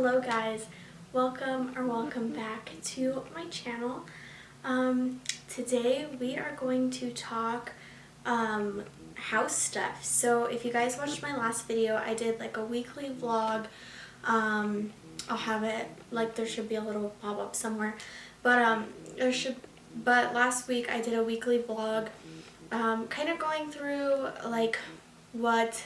Hello guys, welcome back to my channel. Today we are going to talk house stuff. So if you guys watched my last video, I did like a weekly vlog. I'll have it, like there should be a little pop-up somewhere, but last week I did a weekly vlog, kind of going through like what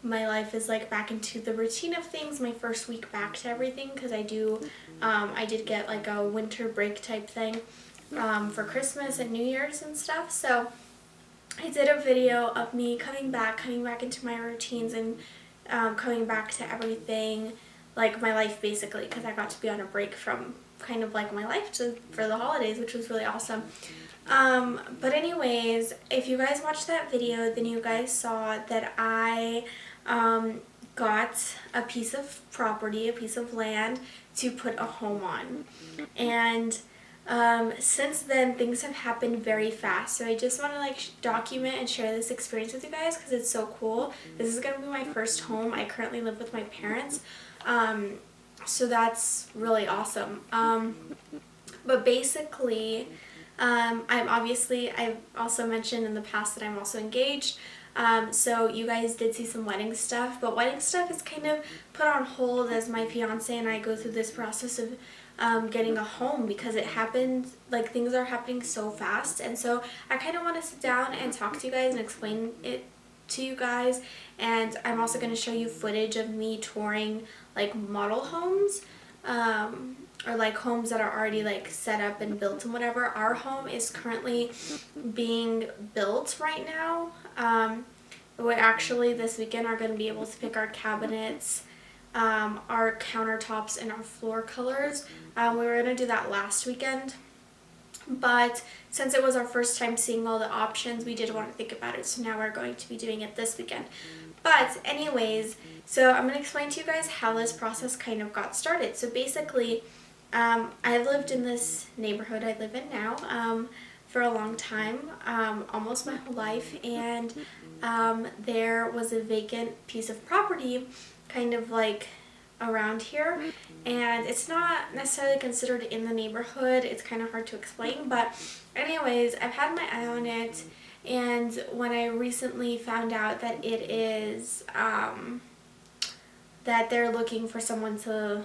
my life is like back into the routine of things, my first week back to everything, because I did get like a winter break type thing for Christmas and New Year's and stuff. So I did a video of me coming back into my routines and coming back to everything, like my life basically, because I got to be on a break from kind of like my life for the holidays, which was really awesome. But anyways, if you guys watched that video, then you guys saw that I got a piece of property, a piece of land to put a home on. And since then, things have happened very fast. So I just want to like document and share this experience with you guys because it's so cool. This is going to be my first home. I currently live with my parents. So that's really awesome. But basically, I've also mentioned in the past that I'm also engaged. So you guys did see some wedding stuff, but wedding stuff is kind of put on hold as my fiance and I go through this process of getting a home, because it happened, like things are happening so fast. And so I kind of want to sit down and talk to you guys and explain it to you guys. And I'm also going to show you footage of me touring like model homes, or like homes that are already like set up and built and whatever. Our home is currently being built right now. We actually this weekend are going to be able to pick our cabinets, our countertops, and our floor colors. We were going to do that last weekend, but since it was our first time seeing all the options, we did want to think about it, so now we're going to be doing it this weekend. But anyways, so I'm going to explain to you guys how this process kind of got started. So basically, I lived in this neighborhood I live in now for a long time, almost my whole life, and there was a vacant piece of property kind of like around here, and it's not necessarily considered in the neighborhood. It's kind of hard to explain, but anyways, I've had my eye on it, and when I recently found out that it is that they're looking for someone to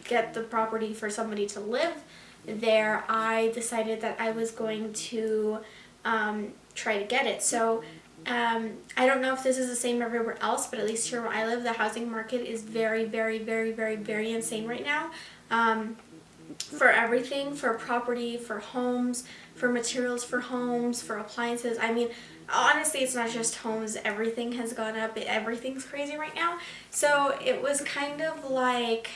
get the property for somebody to live there, I decided that I was going to try to get it. So I don't know if this is the same everywhere else, but at least here where I live, the housing market is very, very, very, very, very insane right now. For everything, for property, for homes, for materials for homes, for appliances. I mean, honestly, it's not just homes. Everything has gone up. Everything's crazy right now. So it was kind of like,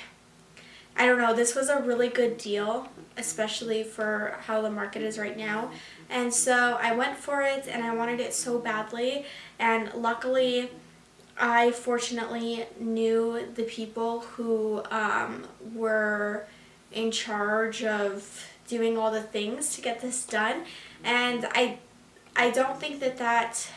I don't know, this was a really good deal, especially for how the market is right now. And so I went for it, and I wanted it so badly. And luckily, I fortunately knew the people who were in charge of doing all the things to get this done. And I don't think that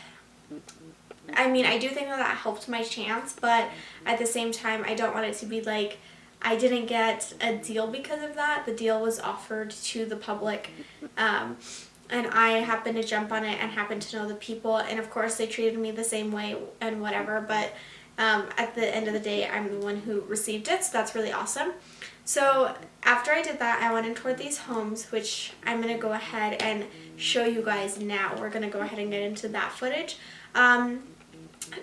I mean, I do think that helped my chance, but at the same time, I don't want it to be like I didn't get a deal because of that. The deal was offered to the public, and I happened to jump on it and happened to know the people, and of course they treated me the same way and whatever, but at the end of the day, I'm the one who received it, so that's really awesome. So after I did that, I went in toward these homes, which I'm going to go ahead and show you guys now. We're going to go ahead and get into that footage.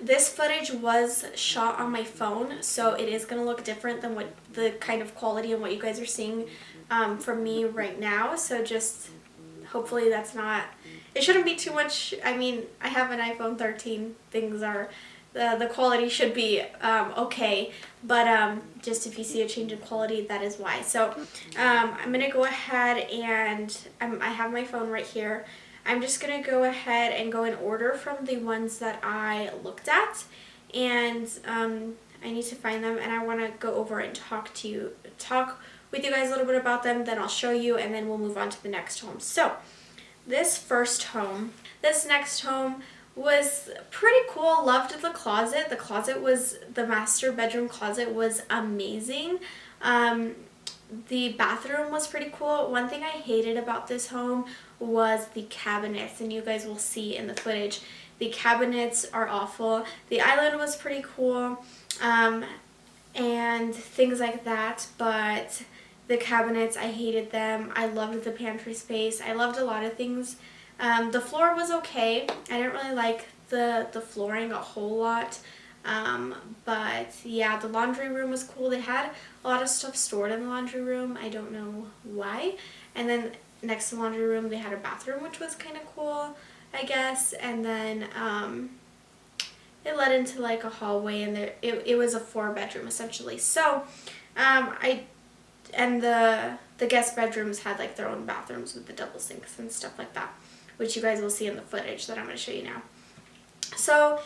This footage was shot on my phone, so it is going to look different than what the kind of quality and what you guys are seeing from me right now. So just hopefully that's not, it shouldn't be too much. I mean, I have an iPhone 13. Things are, the quality should be okay, but just if you see a change in quality, that is why. So I'm going to go ahead and I have my phone right here. I'm just going to go ahead and go in order from the ones that I looked at, and I need to find them, and I want to go over and talk with you guys a little bit about them, then I'll show you, and then we'll move on to the next home. So this next home was pretty cool. Loved the closet. The master bedroom closet was amazing. The bathroom was pretty cool. One thing I hated about this home was the cabinets, and you guys will see in the footage. The cabinets are awful. The island was pretty cool, and things like that, but the cabinets, I hated them. I loved the pantry space. I loved a lot of things. The floor was okay. I didn't really like the flooring a whole lot. But yeah, the laundry room was cool. They had a lot of stuff stored in the laundry room. I don't know why. And then next to the laundry room, they had a bathroom, which was kind of cool, I guess. And then it led into like a hallway, and it was a 4-bedroom essentially. So the guest bedrooms had like their own bathrooms with the double sinks and stuff like that, which you guys will see in the footage that I'm going to show you now. So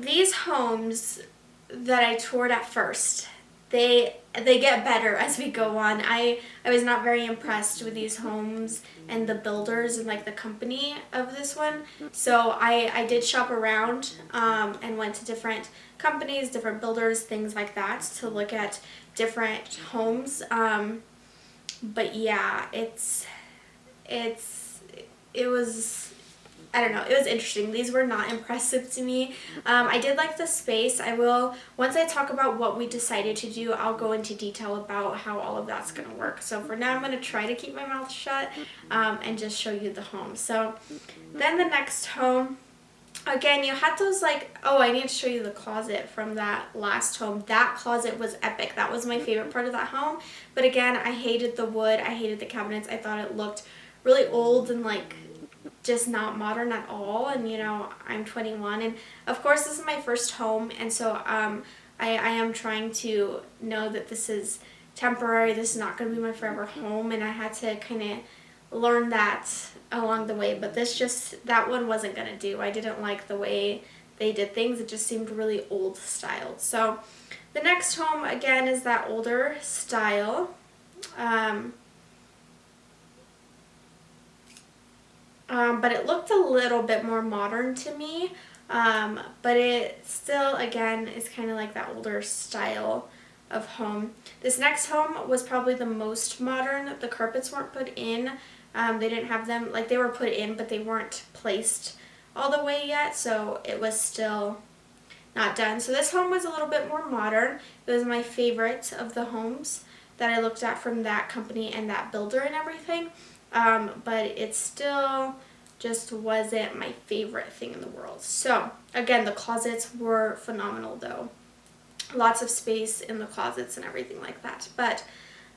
these homes that I toured at first, they get better as we go on. I was not very impressed with these homes and the builders and like the company of this one. So I did shop around and went to different companies, different builders, things like that to look at different homes. But yeah, it was, I don't know, it was interesting. These were not impressive to me. I did like the space. Once I talk about what we decided to do, I'll go into detail about how all of that's going to work. So for now, I'm going to try to keep my mouth shut and just show you the home. So then the next home, again, you had those like, oh, I need to show you the closet from that last home. That closet was epic. That was my favorite part of that home. But again, I hated the wood. I hated the cabinets. I thought it looked really old and like just not modern at all. And you know, I'm 21, and of course this is my first home, and so I am trying to know that this is temporary. This is not going to be my forever home, and I had to kind of learn that along the way. But that one wasn't going to do. I didn't like the way they did things. It just seemed really old styled. So the next home again is that older style. But it looked a little bit more modern to me, but it still, again, is kind of like that older style of home. This next home was probably the most modern. The carpets weren't put in. They didn't have them, like they were put in, but they weren't placed all the way yet, so it was still not done. So this home was a little bit more modern. It was my favorite of the homes that I looked at from that company and that builder and everything. But it still just wasn't my favorite thing in the world. So again, the closets were phenomenal though. Lots of space in the closets and everything like that. But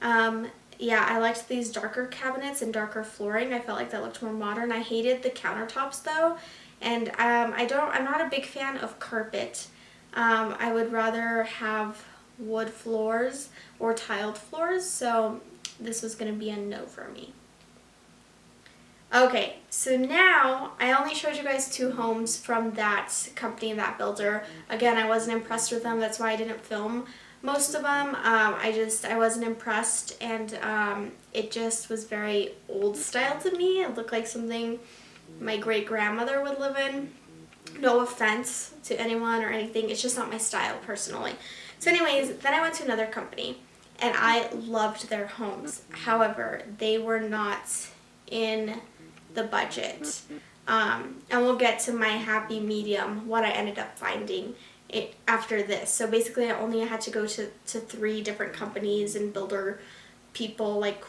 yeah, I liked these darker cabinets and darker flooring. I felt like that looked more modern. I hated the countertops though, and I'm not a big fan of carpet. I would rather have wood floors or tiled floors, so this was going to be a no for me. Okay, so now I only showed you guys 2 homes from that company and that builder. Again, I wasn't impressed with them. That's why I didn't film most of them. I wasn't impressed, and it just was very old style to me. It looked like something my great grandmother would live in. No offense to anyone or anything. It's just not my style personally. So anyways, then I went to another company, and I loved their homes. However, they were not in the budget. And we'll get to my happy medium, what I ended up finding after this. So basically I only had to go to 3 different companies and builder people, like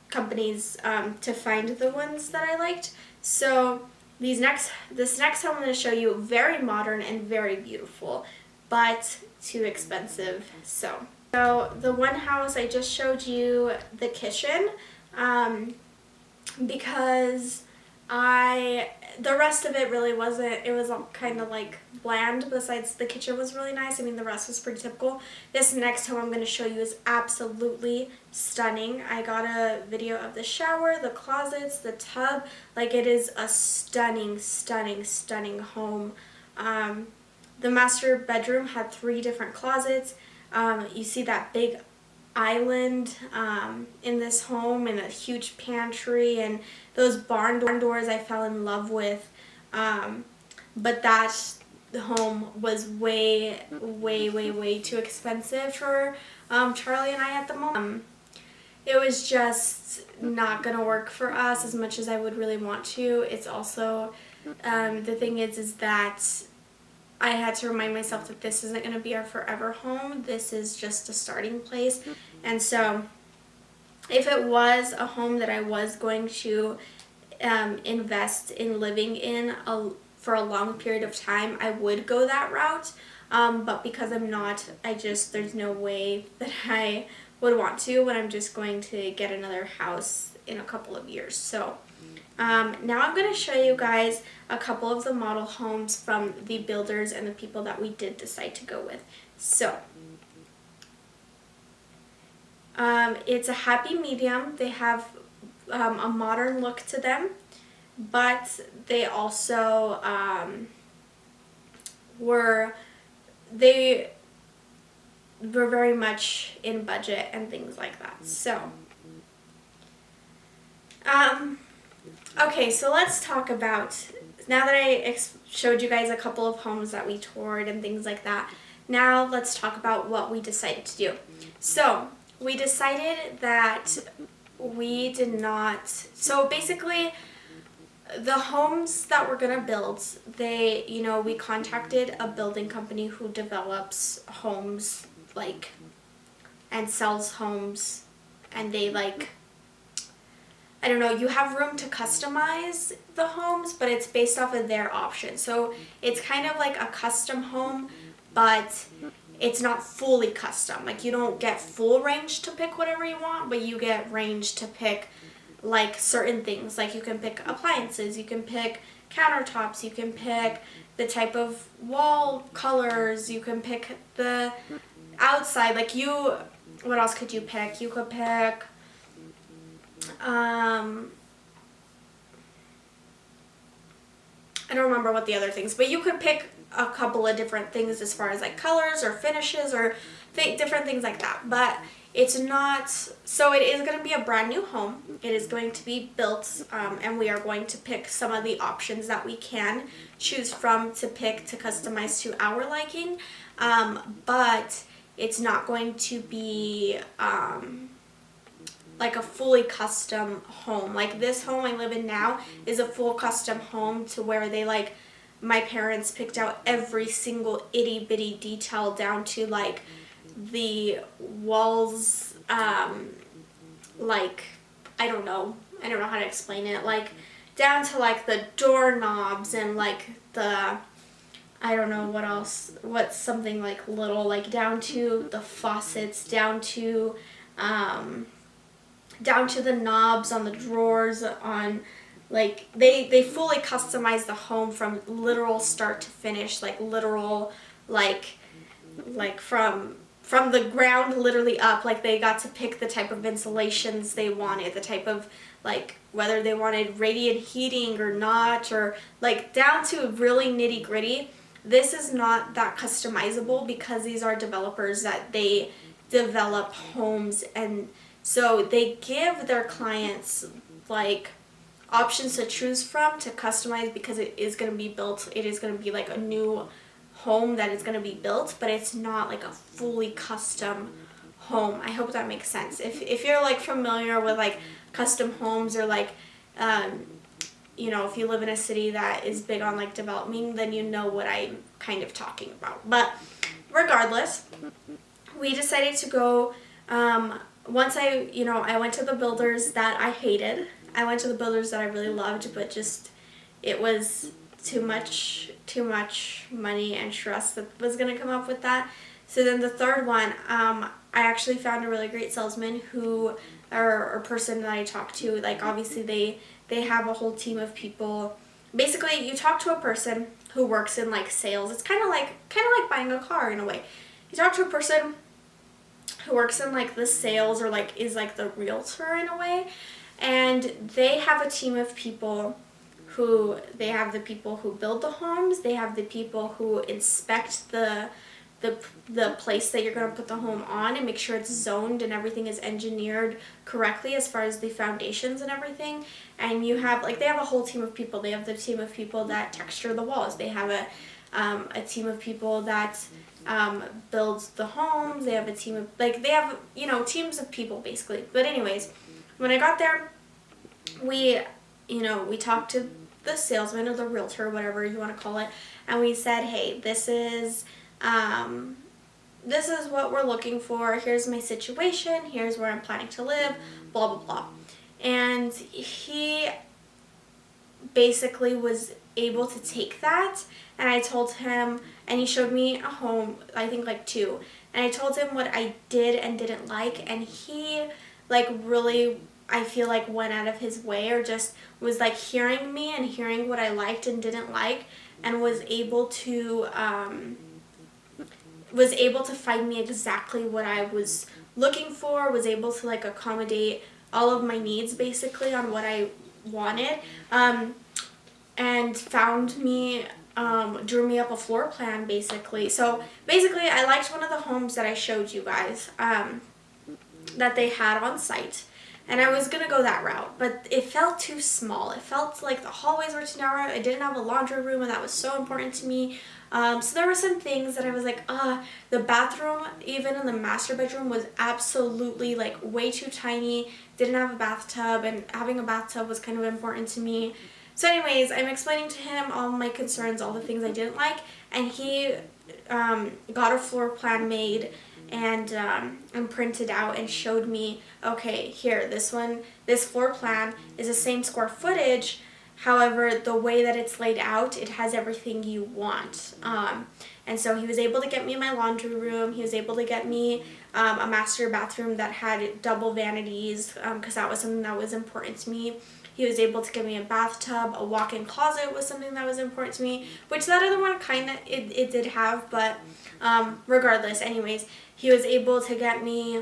companies, to find the ones that I liked. So this next home I'm going to show you, very modern and very beautiful, but too expensive. So the one house I just showed you the kitchen, because the rest of it really wasn't, it was kind of like bland. Besides the kitchen was really nice. I mean, the rest was pretty typical. This next home I'm going to show you is absolutely stunning. I got a video of the shower, the closets, the tub. Like, it is a stunning, stunning, stunning home. The master bedroom had 3 different closets. You see that big island in this home, and a huge pantry, and those barn doors I fell in love with. But that home was way, way, way, way too expensive for Charlie and I at the moment. It was just not gonna work for us as much as I would really want to. It's also, the thing is that I had to remind myself that this isn't gonna be our forever home. This is just a starting place. And so if it was a home that I was going to invest in living in for a long period of time, I would go that route. But because I'm not, there's no way that I would want to when I'm just going to get another house in a couple of years. So now I'm going to show you guys a couple of the model homes from the builders and the people that we did decide to go with. So it's a happy medium. They have a modern look to them, but they also were very much in budget and things like that. So okay, so let's talk about, now that I showed you guys a couple of homes that we toured and things like that, now let's talk about what we decided to do. So we decided that we did not, so basically the homes that we're gonna build, we contacted a building company who develops homes, and sells homes, and they I don't know, you have room to customize the homes, but it's based off of their option. So it's kind of like a custom home, but it's not fully custom. Like, you don't get full range to pick whatever you want, but you get range to pick certain things. Like, you can pick appliances, you can pick countertops, you can pick the type of wall colors, you can pick the outside. What else could you pick? You could pick I don't remember what the other things, but you could pick a couple of different things as far as colors or finishes or different things like that. But it's not, so it is going to be a brand new home. It is going to be built, and we are going to pick some of the options that we can choose from to pick to customize to our liking. But it's not going to be a fully custom home. This home I live in now is a full custom home to where they my parents picked out every single itty bitty detail down to the walls, I don't know how to explain it, down to the doorknobs and the, I don't know what else, what's something little, down to the faucets, down to the knobs on the drawers, on they fully customize the home from literal start to finish, literal from the ground literally up. They got to pick the type of insulations they wanted, the type of whether they wanted radiant heating or not, or down to really nitty gritty. This is not that customizable because these are developers that they develop homes, and so they give their clients options to choose from to customize, because it is going to be built, it is going to be a new home that is going to be built, but it's not a fully custom home. I hope that makes sense. If you're familiar with custom homes, or if you live in a city that is big on developing, then you know what I'm kind of talking about. But regardless, we decided to go, once I went to the builders that I hated. I went to the builders that I really loved, but just, it was too much money and stress that was going to come up with that. So then the third one, I actually found a really great salesman or person that I talked to. Obviously they have a whole team of people. Basically, you talk to a person who works in sales. It's kind of like buying a car in a way. You talk to a person who works in the sales, or is the realtor in a way, and they have a team of people they have the people who build the homes, they have the people who inspect the the place that you're going to put the home on, and make sure it's zoned and everything is engineered correctly as far as the foundations and everything. And you have, like, they have a whole team of people. They have the team of people that texture the walls. They have a team of people that builds the homes. They have a team of, like, they have, you know, teams of people basically. But anyways, when I got there, we talked to the salesman or the realtor, whatever you want to call it, and we said, hey, this is what we're looking for. Here's my situation. Here's where I'm planning to live, blah, blah, blah. And he basically was able to take that, and I told him, and he showed me a home, I think like two, and I told him what I did and didn't like, and he, like, really, I feel like, went out of his way, or just was, like, hearing me and hearing what I liked and didn't like, and was able to find me exactly what I was looking for, was able to, like, accommodate all of my needs basically on what I wanted, and found me, drew me up a floor plan basically. So basically I liked one of the homes that I showed you guys, that they had on site, and I was gonna go that route, but it felt too small. It felt like the hallways were too narrow. I didn't have a laundry room, and that was so important to me. So there were some things that I was like, the bathroom, even in the master bedroom, was absolutely, like, way too tiny. Didn't have a bathtub, and having a bathtub was kind of important to me. So anyways, I'm explaining to him all my concerns, all the things I didn't like, and he got a floor plan made and printed out and showed me, okay, here, this floor plan is the same square footage. However, the way that it's laid out, it has everything you want. And so he was able to get me my laundry room. He was able to get me a master bathroom that had double vanities, because that was something that was important to me. He was able to get me a bathtub. A walk-in closet was something that was important to me, which that other one kind of, it did have, but regardless, anyways, he was able to get me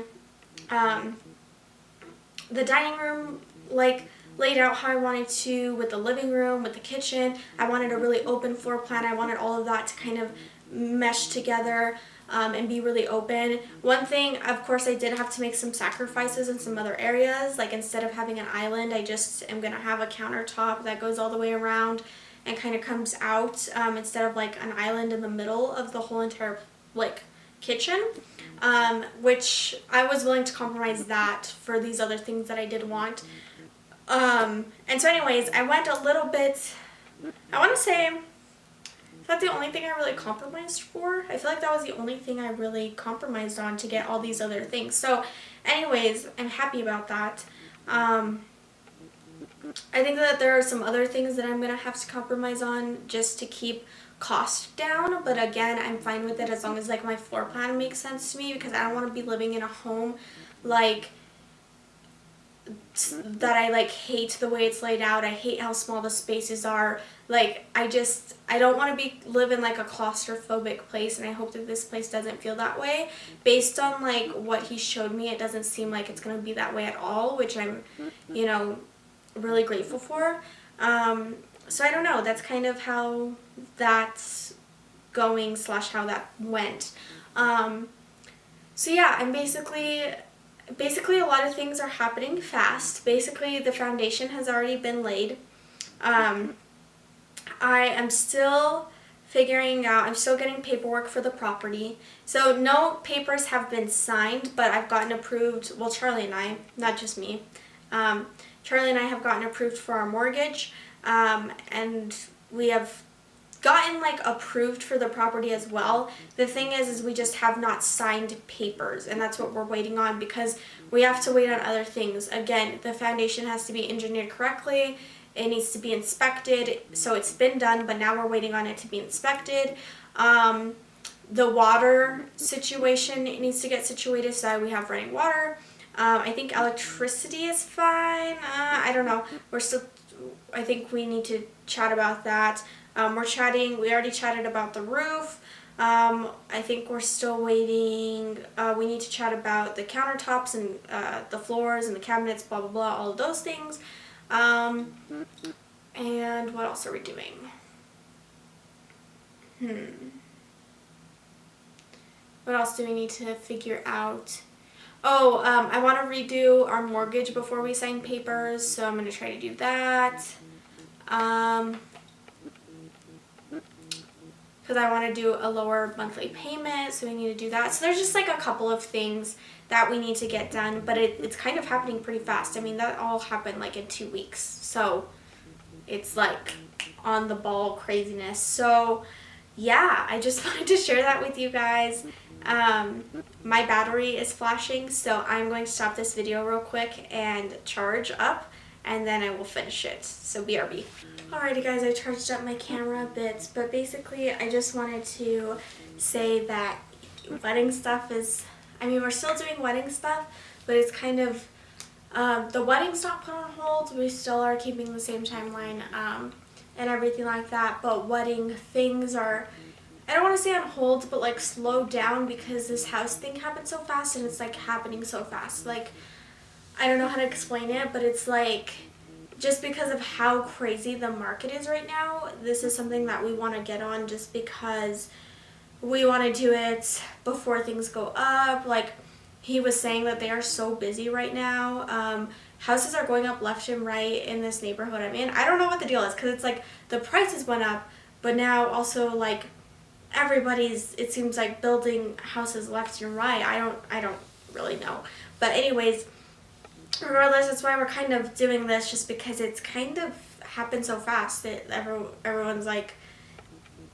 the dining room, like, laid out how I wanted to, with the living room, with the kitchen. I wanted a really open floor plan. I wanted all of that to kind of mesh together and be really open. One thing, of course, I did have to make some sacrifices in some other areas. Like, instead of having an island, I just am going to have a countertop that goes all the way around and kind of comes out, instead of, like, an island in the middle of the whole entire, like, kitchen. Which I was willing to compromise that for these other things that I did want. And so anyways, I went a little bit, I want to say, is that the only thing I really compromised for? I feel like that was the only thing I really compromised on to get all these other things. So anyways, I'm happy about that. I think that there are some other things that I'm going to have to compromise on just to keep cost down, but again, I'm fine with it as long as, like, my floor plan makes sense to me, because I don't want to be living in a home, like, that I, like, hate the way it's laid out. I hate how small the spaces are. Like, I don't want to live in, like, a claustrophobic place, and I hope that this place doesn't feel that way. Based on, like, what he showed me, it doesn't seem like it's going to be that way at all, which I'm, really grateful for. So I don't know, that's kind of how that's going / how that went. So yeah, I'm basically a lot of things are happening fast. Basically, the foundation has already been laid. I am still figuring out, I'm still getting paperwork for the property. So no papers have been signed, but I've gotten approved, well, Charlie and I, not just me, Charlie and I have gotten approved for our mortgage, and we have gotten, like, approved for the property as well. The thing is we just have not signed papers, and that's what we're waiting on, because we have to wait on other things. Again, the foundation has to be engineered correctly. It needs to be inspected. So it's been done, but now we're waiting on it to be inspected. The water situation, it needs to get situated so we have running water. I think electricity is fine. I don't know. I think we need to chat about that. We already chatted about the roof. I think we're still waiting. We need to chat about the countertops and the floors and the cabinets, blah, blah, blah, all of those things. And what else are we doing? What else do we need to figure out? Oh, I want to redo our mortgage before we sign papers, so I'm going to try to do that. Because I want to do a lower monthly payment, so we need to do that. So there's just like a couple of things that we need to get done, but it's kind of happening pretty fast. I mean, that all happened like in 2 weeks, so it's like on the ball craziness. So yeah, I just wanted to share that with you guys. My battery is flashing, so I'm going to stop this video real quick and charge up, and then I will finish it. So BRB. Alrighty guys, I charged up my camera a bit, but basically I just wanted to say that wedding stuff is, I mean, we're still doing wedding stuff, but it's kind of, the wedding's not put on hold. We still are keeping the same timeline and everything like that, but wedding things are, I don't want to say on hold, but like slowed down because this house thing happened so fast, and it's like happening so fast. Like, I don't know how to explain it, but it's like, just because of how crazy the market is right now, this is something that we want to get on just because we want to do it before things go up. Like, he was saying that they are so busy right now. Houses are going up left and right in this neighborhood I'm in. I don't know what the deal is, because it's like the prices went up, but now also like everybody's, it seems like, building houses left and right. I don't really know. But anyways, regardless, that's why we're kind of doing this, just because it's kind of happened so fast that everyone's like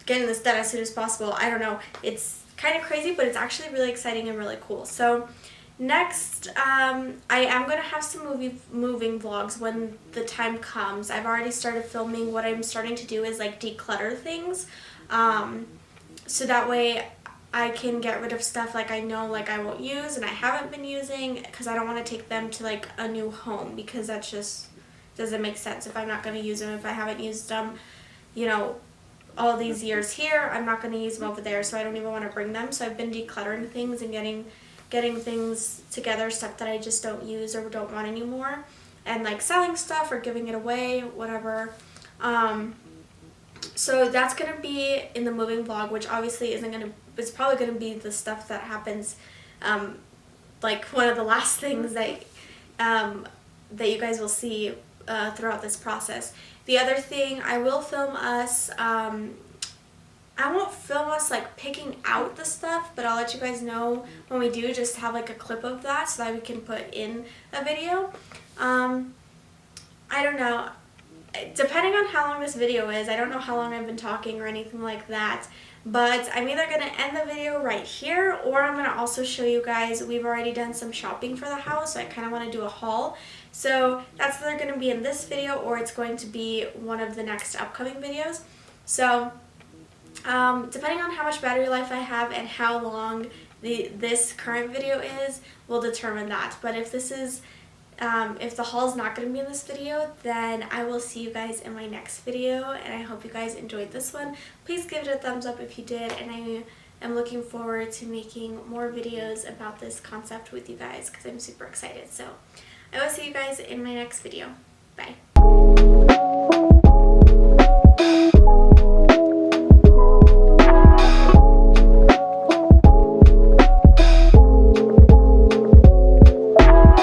getting this done as soon as possible. I don't know. It's kind of crazy, but it's actually really exciting and really cool. So next, I am going to have some moving vlogs when the time comes. I've already started filming. What I'm starting to do is like declutter things. So that way I can get rid of stuff like I know like I won't use and I haven't been using, because I don't want to take them to like a new home, because that just doesn't make sense. If I'm not going to use them, if I haven't used them, you know, all these years here, I'm not going to use them over there, so I don't even want to bring them. So I've been decluttering things and getting things together, stuff that I just don't use or don't want anymore, and like selling stuff or giving it away, whatever. So that's going to be in the moving vlog, which obviously isn't going to, it's probably going to be the stuff that happens, like one of the last things that you guys will see throughout this process. The other thing, I will film us, I won't film us like picking out the stuff, but I'll let you guys know when we do, just have like a clip of that so that we can put in a video. I don't know. Depending on how long this video is, I don't know how long I've been talking or anything like that, but I'm either going to end the video right here, or I'm going to also show you guys, we've already done some shopping for the house, so I kind of want to do a haul. So that's either going to be in this video, or it's going to be one of the next upcoming videos. So depending on how much battery life I have and how long this current video is, will determine that. But if this is if the haul is not going to be in this video, then I will see you guys in my next video, and I hope you guys enjoyed this one. Please give it a thumbs up if you did, and I am looking forward to making more videos about this concept with you guys, because I'm super excited. So I will see you guys in my next video. Bye.